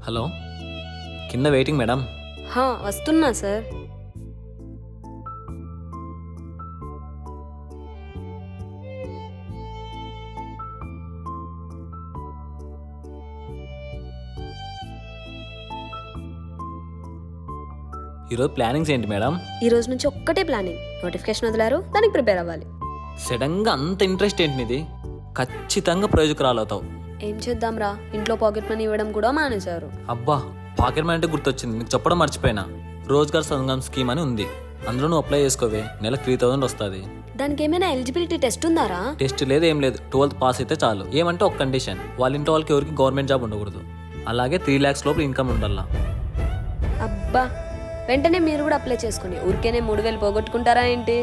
Hello, కింద waiting madam. వస్తున్నా sir. ఈరోజు ప్లానింగ్స్ ఏంటి మేడం? ఈ రోజు నుంచి ఒక్కటే ప్లానింగ్. నోటిఫికేషన్ వదిలారు, దానికి ప్రిపేర్ అవ్వాలి. సడన్గా అంత ఇంట్రెస్ట్ ఏంటి నీది? ఖచ్చితంగా ప్రయోజకురాలు అవుతావు. ఏం చేద్దాంరా, ఇంట్లో పాకెట్ మనీ ఇవ్వడం కూడా మానేశారు. అబ్బా, పాకెట్ మనీ అంటే గుర్తొచ్చింది, నీకు చెప్పడం మర్చిపోయినా. రోజ్గార్ సంగమ్ స్కీమ్ అని ఉంది, అందులో నువ్వు అప్లై చేసుకోవే. నెలకు 3000 వస్తుంది. దానికి ఏమైనా ఎలిజిబిలిటీ టెస్ట్ ఉందారా? టెస్ట్ లేదు, ఏం లేదు. 12th పాస్ అయితే చాలు. ఏమంటే ఒక కండిషన్, వాళ్ళ ఇంట్లో వాళ్ళకి ఎవరికి గవర్నమెంట్ జాబ్ ఉండకూడదు. అలాగే 3 lakhs లోపు ఇన్కమ్ ఉండాలా. అబ్బా, వెంటనే మీరు కూడా అప్లై చేసుకుని ఊరికేనే 3000 పోగొట్టుకుంటారా ఏంటి?